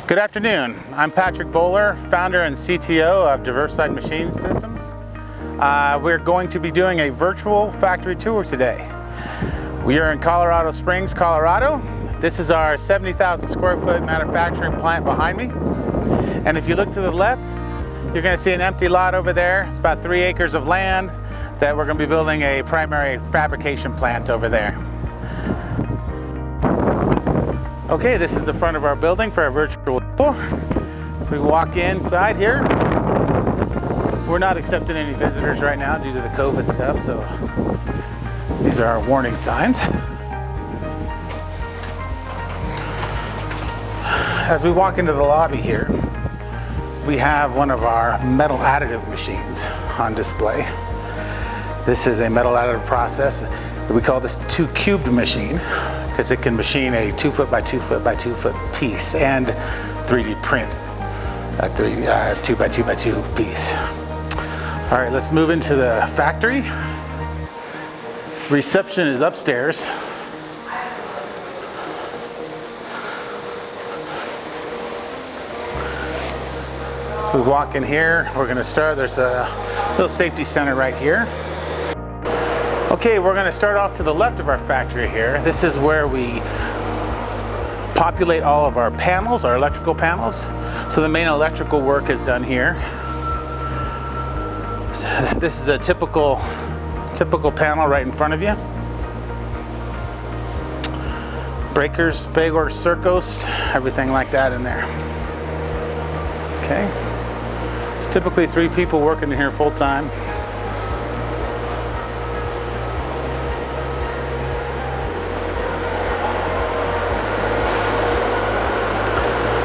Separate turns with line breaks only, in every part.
Good afternoon. I'm Patrick Bollar, founder and CTO of Diversified Machine Systems. We're going to be doing a virtual factory tour today. We are in Colorado Springs, Colorado. This is our 70,000 square foot manufacturing plant behind me. And if you look to the left, you're going to see an empty lot over there. It's about 3 acres of land that we're going to be building a primary fabrication plant over there. Okay, this is the front of our building for our virtual tour. So we walk inside here. We're not accepting any visitors right now due to the COVID stuff, so these are our warning signs. As we walk into the lobby here, we have one of our metal additive machines on display. This is a metal additive process. We call this the 2-cubed machine because it can machine a 2 foot by 2 foot by 2 foot piece and 3D print a 2 by 2 by 2 piece. All right, let's move into the factory. Reception is upstairs. So we walk in here, we're gonna start, there's a little safety center right here. Okay, we're going to start off to the left of our factory here. This is where we populate all of our panels, our electrical panels. So the main electrical work is done here. So this is a typical panel right in front of you. Breakers, Fagor, Circos, everything like that in there. Okay. There's typically 3 people working in here full time.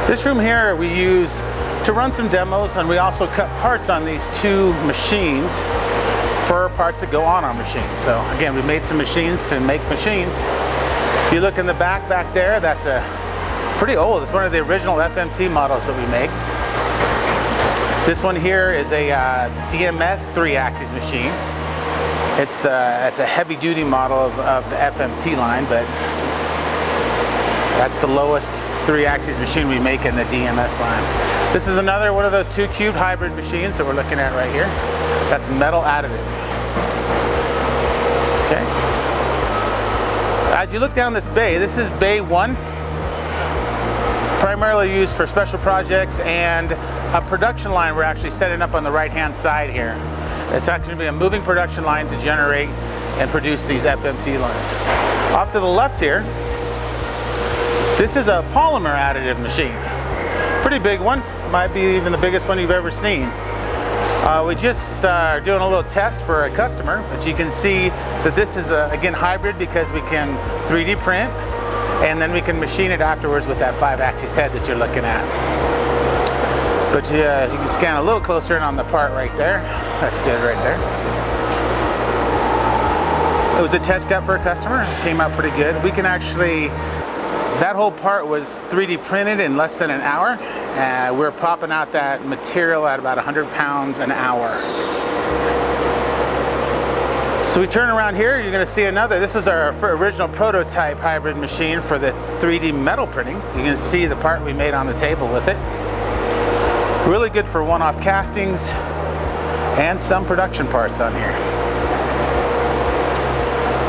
This room here we use to run some demos, and we also cut parts on these 2 machines for parts that go on our machines. So again, we made some machines to make machines. If you look in the back there, that's a pretty old. It's one of the original FMT models that we make. This one here is a DMS 3-axis machine. It's a heavy-duty model of the FMT line, but that's the lowest 3-axis machine we make in the DMS line. This is another one of those 2-cubed hybrid machines that we're looking at right here. That's metal additive. Okay. As you look down this bay, this is bay 1. Primarily used for special projects and a production line we're actually setting up on the right-hand side here. It's actually going to be a moving production line to generate and produce these FMT lines. Off to the left here, this is a polymer additive machine. Pretty big one, might be even the biggest one you've ever seen. We just are doing a little test for a customer, but you can see that this is again hybrid because we can 3D print and then we can machine it afterwards with that 5-axis head that you're looking at. But you can scan a little closer in on the part right there. That's good right there. It was a test cut for a customer, came out pretty good. We can actually, that whole part was 3D printed in less than an hour. We're popping out that material at about 100 pounds an hour. So we turn around here, you're going to see another. This was our original prototype hybrid machine for the 3D metal printing. You can see the part we made on the table with it. Really good for one-off castings and some production parts on here.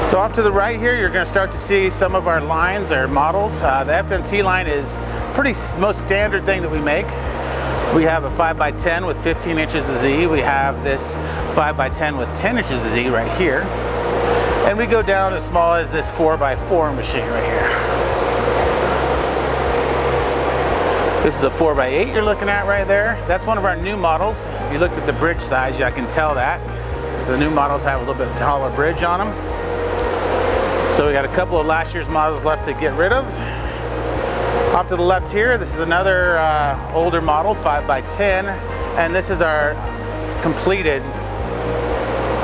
So off to the right here, you're going to start to see some of our lines, our models. The FMT line is the most standard thing that we make. We have a 5x10 with 15 inches of Z. We have this 5x10 with 10 inches of Z right here. And we go down as small as this 4x4 machine right here. This is a 4x8 you're looking at right there. That's one of our new models. If you looked at the bridge size, I can tell that. So the new models have a little bit taller bridge on them. So we got a couple of last year's models left to get rid of. Off to the left here, this is another older model, 5x10, and this is our completed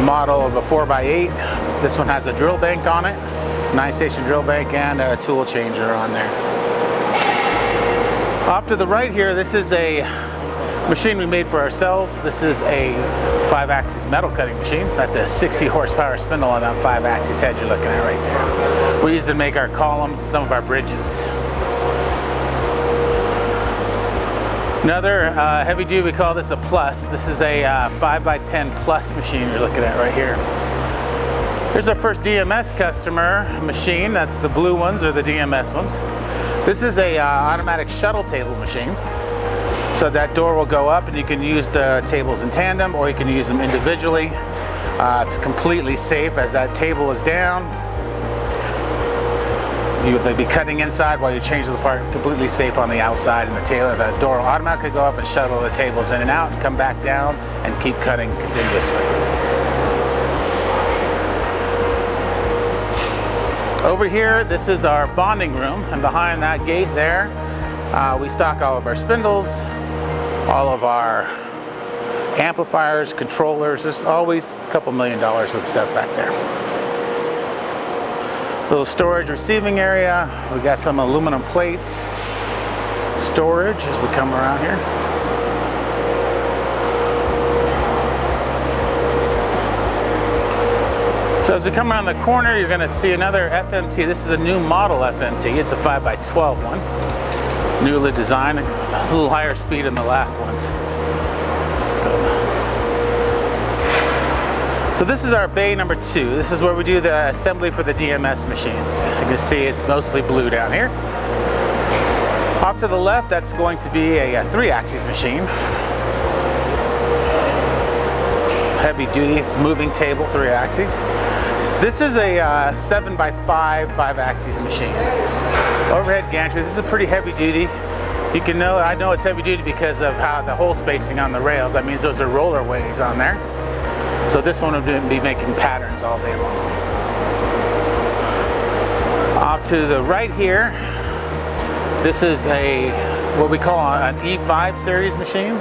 model of a 4x8. This one has a drill bank on it, 9-station drill bank, and a tool changer on there. Off to the right here, this is a machine we made for ourselves. This is a 5-axis metal cutting machine. That's a 60 horsepower spindle on that 5-axis head you're looking at right there. We used to make our columns, some of our bridges. Another heavy duty, we call this a plus. This is a 5x10 plus machine you're looking at right here. Here's our first DMS customer machine. That's the blue ones, or the DMS ones. This is a automatic shuttle table machine. So that door will go up and you can use the tables in tandem, or you can use them individually. It's completely safe as that table is down. They'd be cutting inside while you change the part. Completely safe on the outside, and the door will automatically go up and shuttle the tables in and out and come back down and keep cutting continuously. Over here, this is our bonding room, and behind that gate there, we stock all of our spindles, all of our amplifiers, controllers. There's always a couple $1 million worth of stuff back there. Little storage receiving area. We got some aluminum plates, storage as we come around here. So as we come around the corner, you're going to see another FMT. This is a new model FMT. It's a 5x12 one, newly designed, a little higher speed than the last ones. Let's go. So this is our bay number 2. This is where we do the assembly for the DMS machines. You can see it's mostly blue down here. Off to the left, that's going to be a 3-axis machine. Heavy duty moving table, 3-axis. This is a 7x5 5-axis machine. Overhead gantry. This is a pretty heavy duty. You can know, I know it's heavy duty because of how the hole spacing on the rails. That means those are roller ways on there. So this one will be making patterns all day long. Off to the right here, this is what we call an E5 series machine.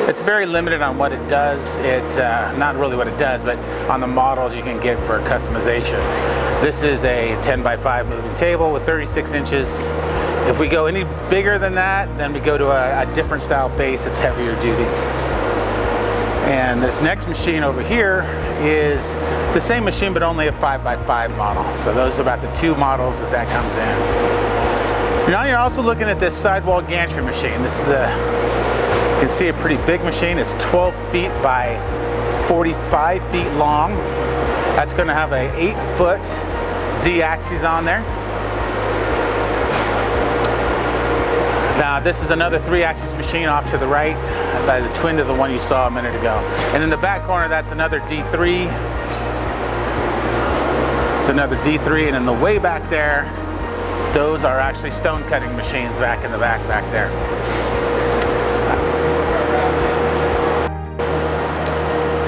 It's very limited on what it does. It's not really what it does, but on the models you can get for customization. This is a 10x5 moving table with 36 inches. If we go any bigger than that, then we go to a different style base that's heavier duty. And this next machine over here is the same machine, but only a 5x5 model. So those are about the 2 models that comes in. Now you're also looking at this sidewall gantry machine. This is you can see a pretty big machine. It's 12 feet by 45 feet long. That's going to have a 8-foot Z-axis on there. Now this is another 3-axis machine off to the right. That is a twin to the one you saw a minute ago. And in the back corner, that's another D3. It's another D3, and in the way back there, those are actually stone cutting machines back in the back there.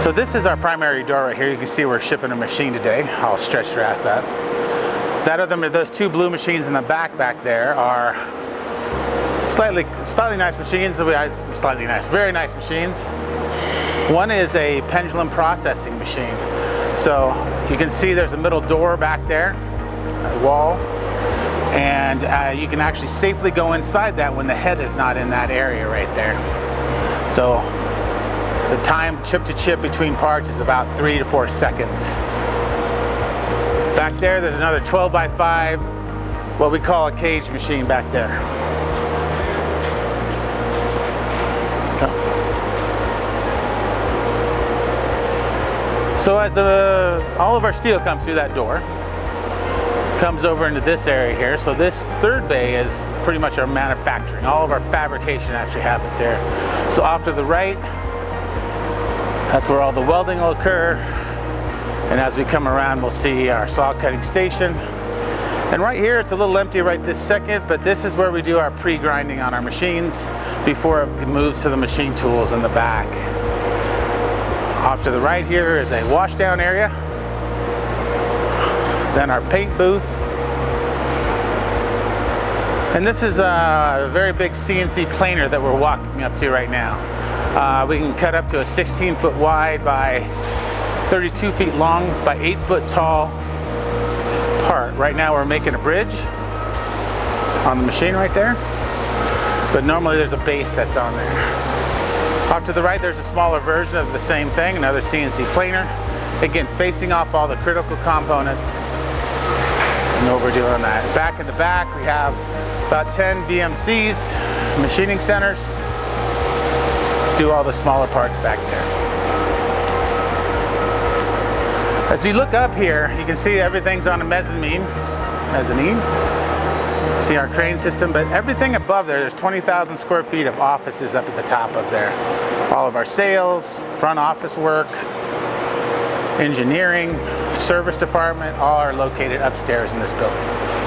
So this is our primary door right here. You can see we're shipping a machine today. I'll stretch draft that. Those 2 blue machines in the back there are slightly nice machines. Slightly nice, very nice machines. One is a pendulum processing machine. So you can see there's a middle door back there, a wall, and you can actually safely go inside that when the head is not in that area right there. So the time chip to chip between parts is about 3 to 4 seconds. Back there's another 12x5, what we call a cage machine back there. So as all of our steel comes through that door, comes over into this area here. So this 3rd bay is pretty much our manufacturing. All of our fabrication actually happens here. So off to the right, that's where all the welding will occur. And as we come around, we'll see our saw cutting station. And right here, it's a little empty right this second, but this is where we do our pre-grinding on our machines before it moves to the machine tools in the back. Off to the right here is a washdown area. Then our paint booth. And this is a very big CNC planer that we're walking up to right now. We can cut up to a 16-foot wide by 32 feet long by 8-foot tall part. Right now we're making a bridge on the machine right there. But normally there's a base that's on there. Off to the right, there's a smaller version of the same thing, another CNC planer. Again, facing off all the critical components. And what we're doing on that. Back in the back, we have about 10 BMCs, machining centers. to all the smaller parts back there. As you look up here, you can see everything's on a mezzanine. See our crane system, but everything above there's 20,000 square feet of offices up at the top of there. All of our sales, front office work, engineering, service department, all are located upstairs in this building.